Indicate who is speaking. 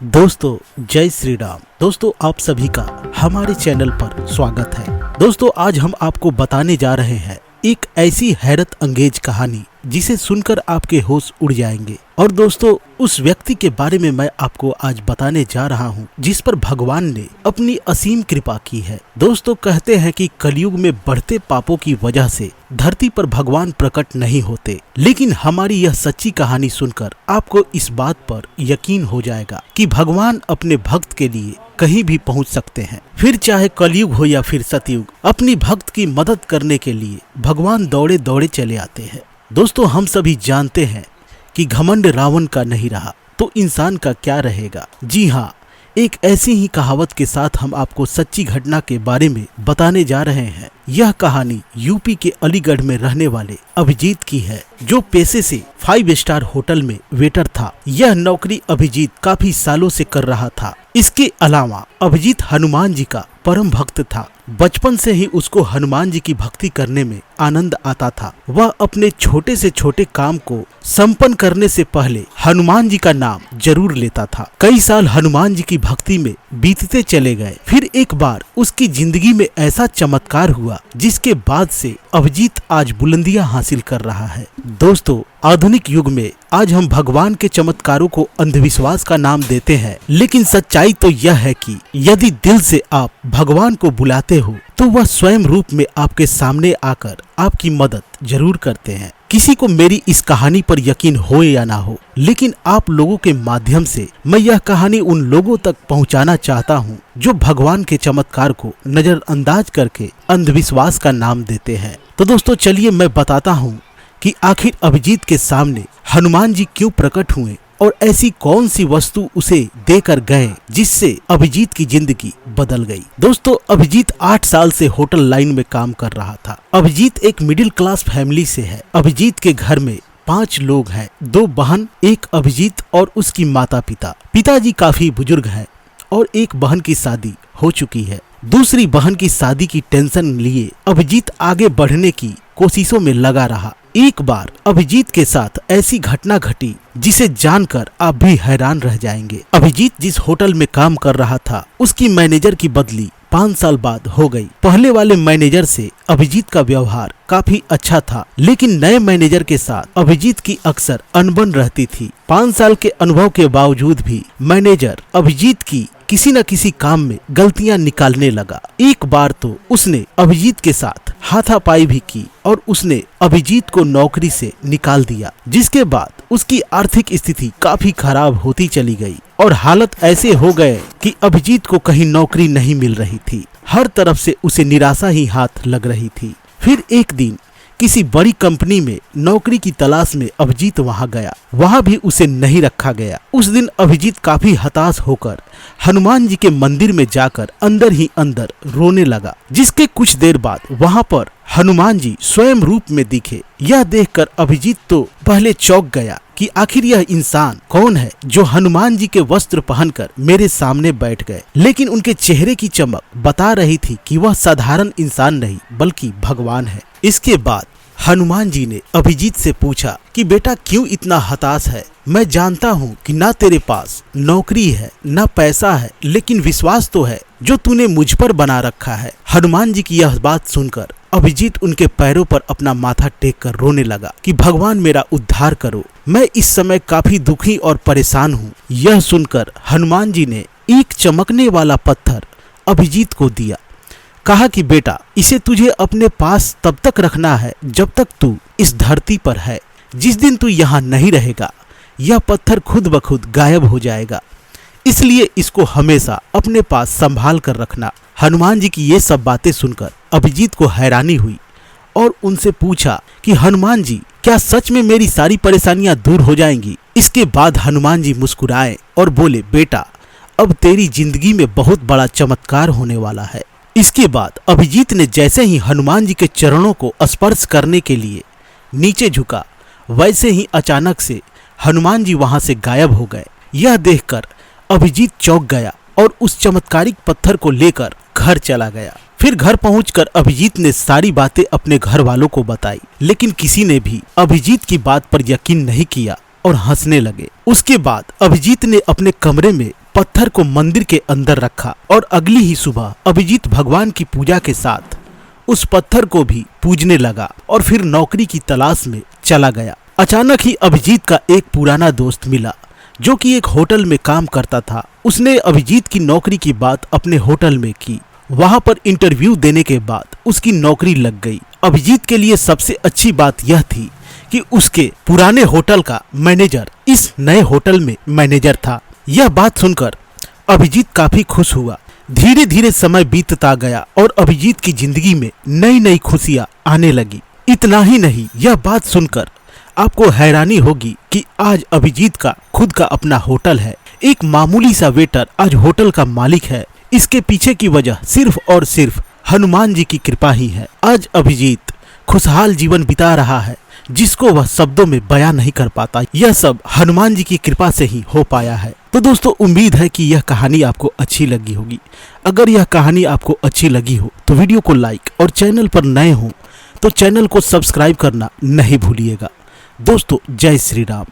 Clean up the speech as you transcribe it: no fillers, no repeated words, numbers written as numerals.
Speaker 1: दोस्तों जय श्री राम। दोस्तों आप सभी का हमारे चैनल पर स्वागत है। दोस्तों आज हम आपको बताने जा रहे हैं एक ऐसी हैरत अंगेज कहानी जिसे सुनकर आपके होश उड़ जाएंगे। और दोस्तों उस व्यक्ति के बारे में मैं आपको आज बताने जा रहा हूँ जिस पर भगवान ने अपनी असीम कृपा की है। दोस्तों कहते हैं कि कलयुग में बढ़ते पापों की वजह से धरती पर भगवान प्रकट नहीं होते, लेकिन हमारी यह सच्ची कहानी सुनकर आपको इस बात पर यकीन हो जाएगा कि भगवान अपने भक्त के लिए कहीं भी पहुंच सकते हैं। फिर चाहे कलयुग हो या फिर सतयुग, अपनी भक्त की मदद करने के लिए भगवान दौड़े दौड़े चले आते हैं। दोस्तों हम सभी जानते हैं कि घमंड रावण का नहीं रहा तो इंसान का क्या रहेगा। जी हाँ, एक ऐसी ही कहावत के साथ हम आपको सच्ची घटना के बारे में बताने जा रहे हैं। यह कहानी यूपी के अलीगढ़ में रहने वाले अभिजीत की है, जो पेशे से 5 स्टार होटल में वेटर था। यह नौकरी अभिजीत काफी सालों से कर रहा था। इसके अलावा अभिजीत हनुमान जी का परम भक्त था। बचपन से ही उसको हनुमान जी की भक्ति करने में आनंद आता था। वह अपने छोटे से छोटे काम को संपन्न करने से पहले हनुमान जी का नाम जरूर लेता था। कई साल हनुमान जी की भक्ति में बीतते चले गए। फिर एक बार उसकी जिंदगी में ऐसा चमत्कार हुआ जिसके बाद से अभिजीत आज बुलंदियां हासिल कर रहा है। दोस्तों आधुनिक युग में आज हम भगवान के चमत्कारों को अंधविश्वास का नाम देते हैं, लेकिन सच्चाई तो यह है कि यदि दिल से आप भगवान को बुलाते हो तो वह स्वयं रूप में आपके सामने आकर आपकी मदद जरूर करते हैं। किसी को मेरी इस कहानी पर यकीन हो या ना हो, लेकिन आप लोगों के माध्यम से मैं यह कहानी उन लोगों तक पहुंचाना चाहता हूं जो भगवान के चमत्कार को नजरअंदाज करके अंधविश्वास का नाम देते हैं। तो दोस्तों चलिए मैं बताता हूं कि आखिर अभिजीत के सामने हनुमान जी क्यों प्रकट हुए और ऐसी कौन सी वस्तु उसे देकर गए जिससे अभिजीत की जिंदगी बदल गई। दोस्तों अभिजीत 8 साल से होटल लाइन में काम कर रहा था। अभिजीत एक मिडिल क्लास फैमिली से है। अभिजीत के घर में 5 लोग हैं, 2 बहन, एक अभिजीत और उसकी माता पिता। पिताजी काफी बुजुर्ग हैं और एक बहन की शादी हो चुकी है। दूसरी बहन की शादी की टेंशन लिए अभिजीत आगे बढ़ने की कोशिशों में लगा रहा। एक बार अभिजीत के साथ ऐसी घटना घटी जिसे जानकर आप भी हैरान रह जाएंगे। अभिजीत जिस होटल में काम कर रहा था उसकी मैनेजर की बदली 5 साल बाद हो गई। पहले वाले मैनेजर से अभिजीत का व्यवहार काफी अच्छा था, लेकिन नए मैनेजर के साथ अभिजीत की अक्सर अनबन रहती थी। 5 साल के अनुभव के बावजूद भी मैनेजर अभिजीत की किसी न किसी काम में गलतियां निकालने लगा। एक बार तो उसने अभिजीत के साथ हाथापाई भी की और उसने अभिजीत को नौकरी से निकाल दिया, जिसके बाद उसकी आर्थिक स्थिति काफी खराब होती चली गई और हालत ऐसे हो गए कि अभिजीत को कहीं नौकरी नहीं मिल रही थी। हर तरफ से उसे निराशा ही हाथ लग रही थी। फिर एक दिन किसी बड़ी कंपनी में नौकरी की तलाश में अभिजीत वहां गया। वहां भी उसे नहीं रखा गया। उस दिन अभिजीत काफी हताश होकर हनुमान जी के मंदिर में जाकर अंदर ही अंदर रोने लगा, जिसके कुछ देर बाद वहां पर हनुमान जी स्वयं रूप में दिखे। यह देखकर अभिजीत तो पहले चौंक गया कि आखिर यह इंसान कौन है जो हनुमान जी के वस्त्र पहनकर मेरे सामने बैठ गए। लेकिन उनके चेहरे की चमक बता रही थी कि वह साधारण इंसान नहीं बल्कि भगवान है। इसके बाद हनुमान जी ने अभिजीत से पूछा कि बेटा क्यों इतना हताश है। मैं जानता हूँ कि ना तेरे पास नौकरी है ना पैसा है, लेकिन विश्वास तो है जो तूने मुझ पर बना रखा है। हनुमान जी की यह बात सुनकर अभिजीत उनके पैरों पर अपना माथा टेक कर रोने लगा कि भगवान मेरा उद्धार करो, मैं इस समय काफी दुखी और परेशान हूँ। यह सुनकर हनुमान जी ने एक चमकने वाला पत्थर अभिजीत को दिया। कहा कि बेटा इसे तुझे अपने पास तब तक रखना है जब तक तू इस धरती पर है। जिस दिन तू यहाँ नहीं रहेगा यह पत्थर खुद ब खुद गायब हो जाएगा, इसलिए इसको हमेशा अपने पास संभाल कर रखना। हनुमान जी की ये सब बातें सुनकर अभिजीत को हैरानी हुई और उनसे पूछा कि हनुमान जी क्या सच में मेरी सारी परेशानियां दूर हो जाएंगी। इसके बाद हनुमान जी मुस्कुराए और बोले बेटा अब तेरी जिंदगी में बहुत बड़ा चमत्कार होने वाला है। इसके बाद अभिजीत ने जैसे ही हनुमान जी के चरणों को स्पर्श करने के लिए नीचे झुका, वैसे ही अचानक से हनुमान जी वहां से गायब हो गए। यह देखकर अभिजीत चौंक गया और उस चमत्कारिक पत्थर को लेकर घर चला गया। फिर घर पहुंचकर अभिजीत ने सारी बातें अपने घर वालों को बताई, लेकिन किसी ने भी अभिजीत की बात पर यकीन नहीं किया। और हंसने लगे। उसके बाद अभिजीत ने अपने कमरे में पत्थर को मंदिर के अंदर रखा और अगली ही सुबह अभिजीत भगवान की पूजा के साथ उस पत्थर को भी पूजने लगा और फिर नौकरी की तलाश में चला गया। अचानक ही अभिजीत का एक पुराना दोस्त मिला जो कि एक होटल में काम करता था। उसने अभिजीत की नौकरी की बात अपने होटल में की। वहां पर इंटरव्यू देने के बाद उसकी नौकरी लग गई। अभिजीत के लिए सबसे अच्छी बात यह थी कि उसके पुराने होटल का मैनेजर इस नए होटल में मैनेजर था। यह बात सुनकर अभिजीत काफी खुश हुआ। धीरे धीरे समय बीतता गया और अभिजीत की जिंदगी में नई नई खुशियां आने लगी। इतना ही नहीं, यह बात सुनकर आपको हैरानी होगी कि आज अभिजीत का खुद का अपना होटल है। एक मामूली सा वेटर आज होटल का मालिक है। इसके पीछे की वजह सिर्फ और सिर्फ हनुमान जी की कृपा ही है। आज अभिजीत खुशहाल जीवन बिता रहा है जिसको वह शब्दों में बयां नहीं कर पाता। यह सब हनुमान जी की कृपा से ही हो पाया है। तो दोस्तों, उम्मीद है कि यह कहानी आपको अच्छी लगी होगी। अगर यह कहानी आपको अच्छी लगी हो तो वीडियो को लाइक और चैनल पर नए हो तो चैनल को सब्सक्राइब करना नहीं भूलिएगा। दोस्तों, जय श्री राम।